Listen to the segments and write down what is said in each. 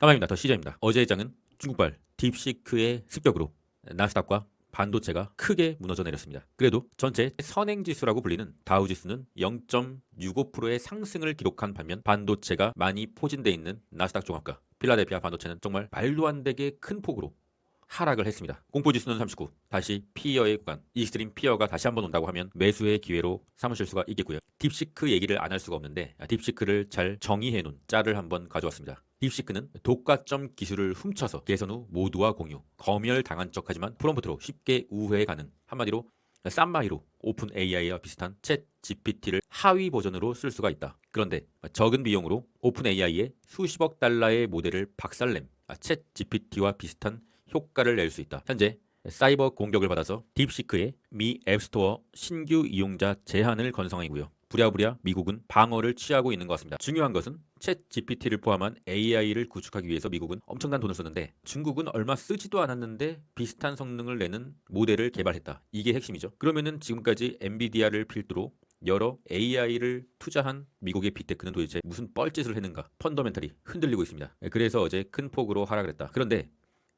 까마입니다. 더 시장입니다. 어제의 장은 중국발 딥시크의 습격으로 나스닥과 반도체가 크게 무너져 내렸습니다. 그래도 전체 선행지수라고 불리는 다우지수는 0.65%의 상승을 기록한 반면 반도체가 많이 포진되어 있는 나스닥 종합과 필라델피아 반도체는 정말 말도 안 되게 큰 폭으로 하락을 했습니다. 공포지수는 39, 다시 피어의 구간, 익스트림 피어가 다시 한번 온다고 하면 매수의 기회로 삼으실 수가 있겠고요. 딥시크 얘기를 안 할 수가 없는데 딥시크를 잘 정의해 놓은 짤을 한번 가져왔습니다. 딥시크는 독과점 기술을 훔쳐서 개선 후 모두와 공유, 검열당한 척하지만 프롬프트로 쉽게 우회해 가는, 한마디로 쌈마이로 오픈 AI와 비슷한 챗 GPT를 하위 버전으로 쓸 수가 있다. 그런데 적은 비용으로 오픈 AI의 수십억 달러의 모델을 박살냄 챗 GPT와 비슷한 효과를 낼 수 있다. 현재 사이버 공격을 받아서 딥시크의 미 앱스토어 신규 이용자 제한을 건성이고요. 부랴부랴 미국은 방어를 취하고 있는 것 같습니다. 중요한 것은 챗 GPT를 포함한 AI를 구축하기 위해서 미국은 엄청난 돈을 썼는데 중국은 얼마 쓰지도 않았는데 비슷한 성능을 내는 모델을 개발했다. 이게 핵심이죠. 그러면은 지금까지 엔비디아를 필두로 여러 AI를 투자한 미국의 빅테크는 도대체 무슨 뻘짓을 했는가? 펀더멘털이 흔들리고 있습니다. 그래서 어제 큰 폭으로 하락을 했다. 그런데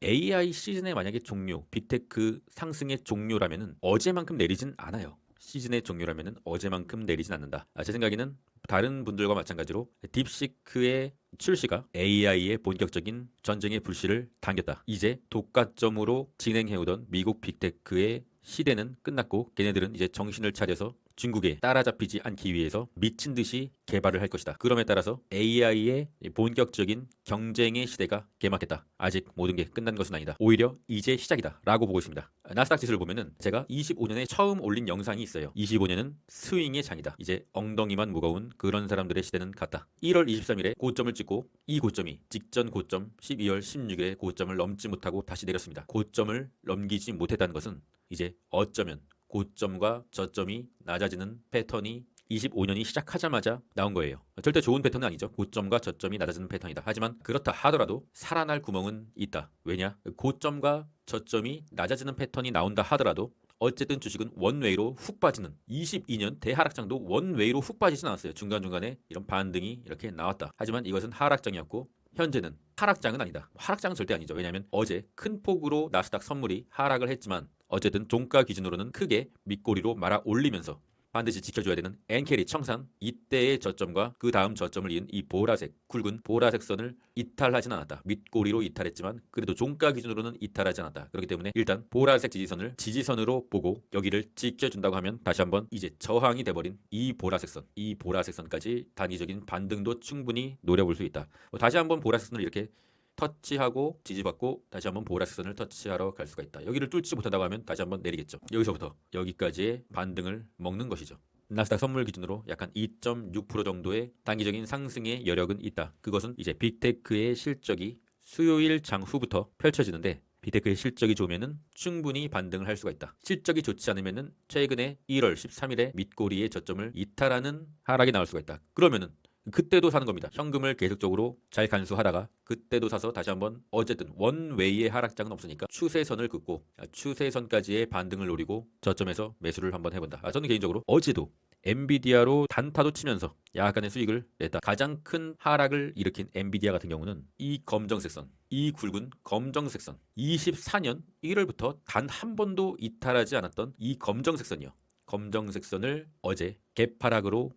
AI 시즌의 만약에 종료, 빅테크 상승의 종료라면은 어제만큼 내리진 않아요. 시즌의 종료라면은 어제만큼 내리진 않는다. 제 생각에는 다른 분들과 마찬가지로 딥시크의 출시가 AI의 본격적인 전쟁의 불씨를 당겼다. 이제 독과점으로 진행해오던 미국 빅테크의 시대는 끝났고 걔네들은 이제 정신을 차려서 중국에 따라잡히지 않기 위해서 미친 듯이 개발을 할 것이다. 그럼에 따라서 AI의 본격적인 경쟁의 시대가 개막했다. 아직 모든 게 끝난 것은 아니다. 오히려 이제 시작이다 라고 보고 있습니다. 나스닥 지수를 보면은 제가 25년에 처음 올린 영상이 있어요. 25년은 스윙의 장이다. 이제 엉덩이만 무거운 그런 사람들의 시대는 갔다. 1월 23일에 고점을 찍고 이 고점이 직전 고점 12월 16일에 고점을 넘지 못하고 다시 내렸습니다. 고점을 넘기지 못했다는 것은 이제 어쩌면 고점과 저점이 낮아지는 패턴이 25년이 시작하자마자 나온 거예요. 절대 좋은 패턴은 아니죠. 고점과 저점이 낮아지는 패턴이다. 하지만 그렇다 하더라도 살아날 구멍은 있다. 왜냐? 고점과 저점이 낮아지는 패턴이 나온다 하더라도 어쨌든 주식은 원웨이로 훅 빠지는 22년 대하락장도 원웨이로 훅 빠지진 않았어요. 중간중간에 이런 반등이 이렇게 나왔다. 하지만 이것은 하락장이었고 현재는 하락장은 아니다. 하락장은 절대 아니죠. 왜냐하면 어제 큰 폭으로 나스닥 선물이 하락을 했지만 어쨌든 종가 기준으로는 크게 밑꼬리로 말아 올리면서 반드시 지켜줘야 되는 엔캐리 청산 이때의 저점과 그 다음 저점을 이은 이 보라색 굵은 보라색 선을 이탈하진 않았다. 밑꼬리로 이탈했지만 그래도 종가 기준으로는 이탈하지 않았다. 그렇기 때문에 일단 보라색 지지선을 지지선으로 보고 여기를 지켜준다고 하면 다시 한번 이제 저항이 돼버린 이 보라색 선, 이 보라색 선까지 단기적인 반등도 충분히 노려볼 수 있다. 다시 한번 보라색 선을 이렇게 터치하고 지지받고 다시 한번 보라색 선을 터치하러 갈 수가 있다. 여기를 뚫지 못한다고 하면 다시 한번 내리겠죠. 여기서부터 여기까지의 반등을 먹는 것이죠. 나스닥 선물 기준으로 약간 2.6% 정도의 단기적인 상승의 여력은 있다. 그것은 이제 빅테크의 실적이 수요일 장후부터 펼쳐지는데 빅테크의 실적이 좋으면은 충분히 반등을 할 수가 있다. 실적이 좋지 않으면은 최근에 1월 13일에 밑꼬리의 저점을 이탈하는 하락이 나올 수가 있다. 그러면은 그때도 사는 겁니다. 현금을 계속적으로 잘 간수하다가 그때도 사서 다시 한번 어쨌든 원웨이의 하락장은 없으니까 추세선을 긋고 추세선까지의 반등을 노리고 저점에서 매수를 한번 해본다. 저는 개인적으로 어제도 엔비디아로 단타도 치면서 약간의 수익을 냈다. 가장 큰 하락을 일으킨 엔비디아 같은 경우는 이 검정색 선, 이 굵은 검정색 선, 24년 1월부터 단 한 번도 이탈하지 않았던 이 검정색 선이요. 검정색 선을 어제 개파락으로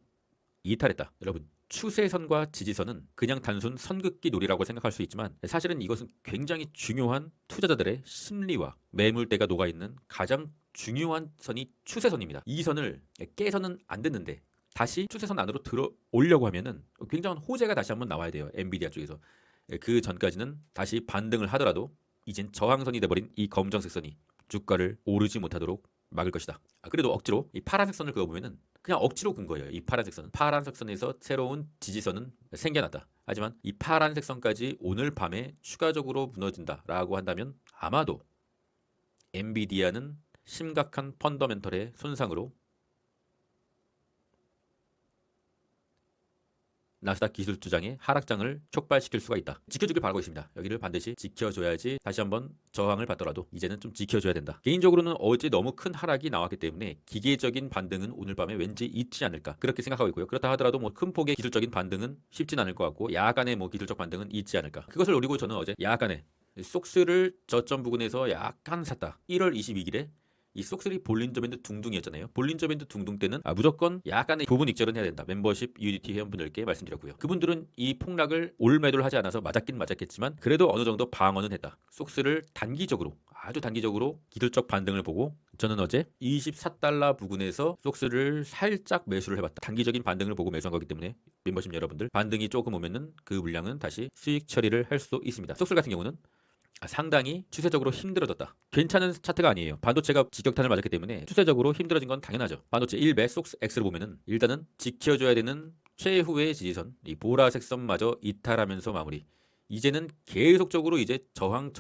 이탈했다. 여러분, 추세선과 지지선은 그냥 단순 선긋기 놀이라고 생각할 수 있지만 사실은 이것은 굉장히 중요한 투자자들의 심리와 매물대가 녹아있는 가장 중요한 선이 추세선입니다. 이 선을 깨서는 안 됐는데 다시 추세선 안으로 들어오려고 하면은 굉장한 호재가 다시 한번 나와야 돼요. 엔비디아 쪽에서. 그 전까지는 다시 반등을 하더라도 이젠 저항선이 돼버린 이 검정색 선이 주가를 오르지 못하도록 막을 것이다. 그래도 억지로 이 파란색 선을 그어보면은 그냥 억지로 근 거예요. 이 파란색 선. 파란색 선에서 새로운 지지선은 생겨났다. 하지만 이 파란색 선까지 오늘 밤에 추가적으로 무너진다라고 한다면 아마도 엔비디아는 심각한 펀더멘털의 손상으로 나스닥 기술 주장의 하락장을 촉발시킬 수가 있다. 지켜주길 바라고 있습니다. 여기를 반드시 지켜줘야지 다시 한번 저항을 받더라도 이제는 좀 지켜줘야 된다. 개인적으로는 어제 너무 큰 하락이 나왔기 때문에 기계적인 반등은 오늘 밤에 왠지 있지 않을까 그렇게 생각하고 있고요. 그렇다 하더라도 뭐 큰 폭의 기술적인 반등은 쉽진 않을 것 같고 야간의 뭐 기술적 반등은 있지 않을까. 그것을 노리고 저는 어제 야간에 속스를 저점 부근에서 약간 샀다. 1월 22일에 이 속스리 볼린저 밴드 둥둥이었잖아요. 볼린저 밴드 둥둥 때는 무조건 약간의 부분 익절은 해야 된다. 멤버십 UDT 회원분들께 말씀드렸고요. 그분들은 이 폭락을 올 매도를 하지 않아서 맞았긴 맞았겠지만 그래도 어느 정도 방어는 했다. 속스를 단기적으로 아주 단기적으로 기술적 반등을 보고 저는 어제 24달러 부근에서 속스를 살짝 매수를 해봤다. 단기적인 반등을 보고 매수한 거기 때문에 멤버십 여러분들 반등이 조금 오면은 그 물량은 다시 수익 처리를 할 수 있습니다. 속스 같은 경우는 상당히 추세적으로 힘들어졌다. 괜찮은 차트가 아니에요. 반도체가 직격탄을 맞았기 때문에 추세적으로 힘들어진 건 당연하죠. 반도체 1배 속스 X를 보면은 일단은 지켜줘야 되는 최후의 지지선 이 보라색 선마저 이탈하면서 마무리. 이제는 계속적으로 이제 저항이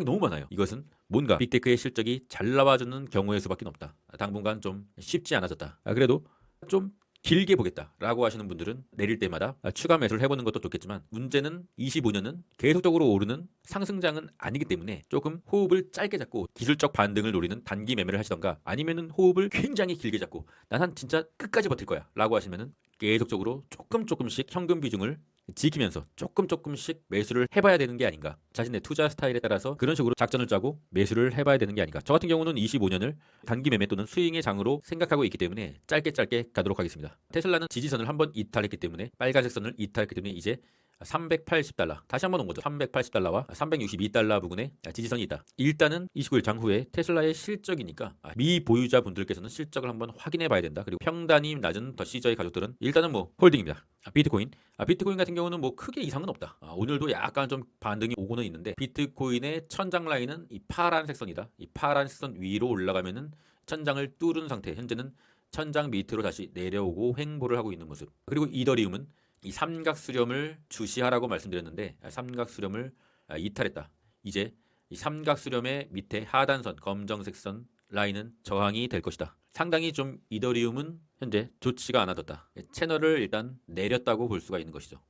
너무 많아요. 이것은 뭔가 빅테크의 실적이 잘 나와주는 경우의 수밖에 없다. 당분간 좀 쉽지 않아졌다. 그래도 좀 길게 보겠다라고 하시는 분들은 내릴 때마다 추가 매수를 해보는 것도 좋겠지만 문제는 25년은 계속적으로 오르는 상승장은 아니기 때문에 조금 호흡을 짧게 잡고 기술적 반등을 노리는 단기 매매를 하시던가 아니면은 호흡을 굉장히 길게 잡고 난 진짜 끝까지 버틸 거야 라고 하시면은 계속적으로 조금씩 현금 비중을 지키면서 조금씩 매수를 해봐야 되는 게 아닌가. 자신의 투자 스타일에 따라서 그런 식으로 작전을 짜고 매수를 해봐야 되는 게 아닌가. 저 같은 경우는 25년을 단기 매매 또는 스윙의 장으로 생각하고 있기 때문에 짧게 가도록 하겠습니다. 테슬라는 지지선을 한번 이탈했기 때문에 빨간색 선을 이탈했기 때문에 이제 380달러 다시 한번 온 거죠. 380달러와 362달러 부근에 지지선이 있다. 일단은 29일 장후에 테슬라의 실적이니까 미보유자 분들께서는 실적을 한번 확인해 봐야 된다. 그리고 평단이 낮은 더 시저의 가족들은 일단은 뭐 홀딩입니다. 비트코인 같은 경우는 뭐 크게 이상은 없다. 오늘도 약간 좀 반등이 오고는 있는데 비트코인의 천장 라인은 이 파란색 선이다. 이 파란색 선 위로 올라가면은 천장을 뚫은 상태. 현재는 천장 밑으로 다시 내려오고 횡보를 하고 있는 모습. 그리고 이더리움은 이 삼각 수렴을 주시하라고 말씀드렸는데 삼각 수렴을 이탈했다. 이제 이 삼각 수렴의 밑에 하단선 검정색 선 라인은 저항이 될 것이다. 상당히 좀 이더리움은 현재 좋지가 않아졌다. 채널을 일단 내렸다고 볼 수가 있는 것이죠.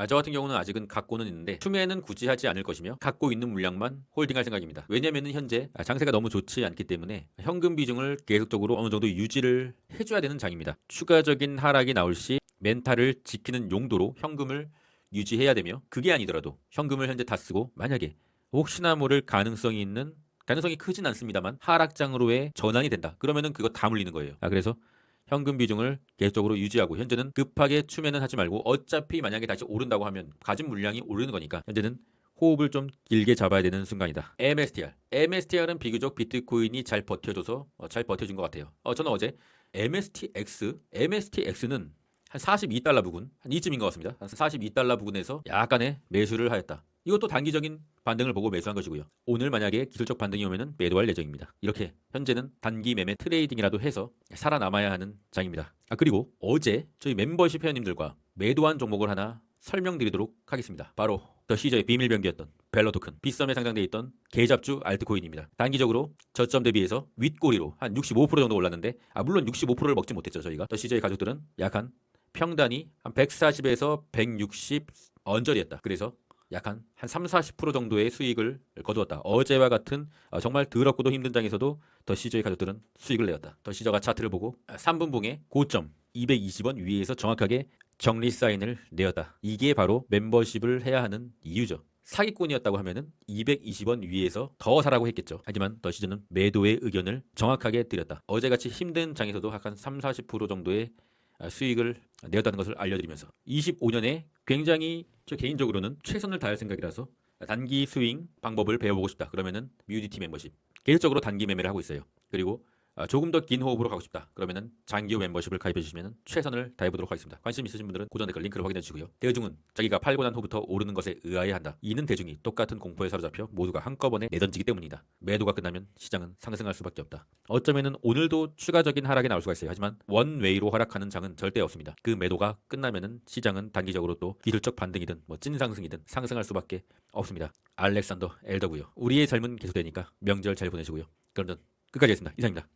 저 같은 경우는 아직은 갖고는 있는데 투매는 굳이 하지 않을 것이며 갖고 있는 물량만 홀딩할 생각입니다. 왜냐면은 현재 장세가 너무 좋지 않기 때문에 현금 비중을 계속적으로 어느 정도 유지를 해줘야 되는 장입니다. 추가적인 하락이 나올 시 멘탈을 지키는 용도로 현금을 유지해야 되며 그게 아니더라도 현금을 현재 다 쓰고 만약에 혹시나 모를 가능성이 크진 않습니다만 하락장으로의 전환이 된다. 그러면은 그거 다 물리는 거예요. 그래서 현금 비중을 계속적으로 유지하고 현재는 급하게 추매는 하지 말고 어차피 만약에 다시 오른다고 하면 가진 물량이 오르는 거니까 현재는 호흡을 좀 길게 잡아야 되는 순간이다. MSTR은 비교적 비트코인이 잘 버텨줘서 잘 버텨준 것 같아요. 저는 어제 MSTX는 한 42달러 부근, 한 이쯤인 것 같습니다. 한 42달러 부근에서 약간의 매수를 하였다. 이것도 단기적인 반등을 보고 매수한 것이고요. 오늘 만약에 기술적 반등이 오면은 매도할 예정입니다. 이렇게 현재는 단기 매매 트레이딩이라도 해서 살아남아야 하는 장입니다. 그리고 어제 저희 멤버십 회원님들과 매도한 종목을 하나 설명드리도록 하겠습니다. 바로 더 시저의 비밀병기였던 벨러 토큰, 빗썸에 상장되어 있던 계잡주 알트코인입니다. 단기적으로 저점 대비해서 윗꼬리로 한 65% 정도 올랐는데 물론 65%를 먹지 못했죠. 저희가 더 시저의 가족들은 약한 평단이 한 140에서 160 언저리였다. 그래서 약 한 3-40% 정도의 수익을 거두었다. 어제와 같은 정말 더럽고도 힘든 장에서도 더 시저의 가족들은 수익을 내었다. 더 시저가 차트를 보고 3분봉의 고점 220원 위에서 정확하게 정리 사인을 내었다. 이게 바로 멤버십을 해야 하는 이유죠. 사기꾼이었다고 하면은 220원 위에서 더 사라고 했겠죠. 하지만 더 시저는 매도의 의견을 정확하게 드렸다. 어제같이 힘든 장에서도 약 한 3-40% 정도의 수익을 내었다는 것을 알려드리면서 25년에 굉장히 저 개인적으로는 최선을 다할 생각이라서 단기 스윙 방법을 배워보고 싶다. 그러면은 UDT 멤버십 계속적으로 단기 매매를 하고 있어요. 그리고 조금 더 긴 호흡으로 가고 싶다. 그러면은 장기호 멤버십을 가입해 주시면 최선을 다해보도록 하겠습니다. 관심 있으신 분들은 고정 댓글 링크를 확인해 주시고요. 대중은 자기가 팔고 난 후부터 오르는 것에 의아해 한다. 이는 대중이 똑같은 공포에 사로잡혀 모두가 한꺼번에 내던지기 때문이다. 매도가 끝나면 시장은 상승할 수밖에 없다. 어쩌면은 오늘도 추가적인 하락이 나올 수가 있어요. 하지만 원웨이로 하락하는 장은 절대 없습니다. 그 매도가 끝나면은 시장은 단기적으로 또 기술적 반등이든 찐상승이든 상승할 수밖에 없습니다. 알렉산더 엘더고요. 우리의 삶은 계속되니까 명절 잘 보내시고요. 그럼 전 끝까지 하겠습니다. 이상입니다.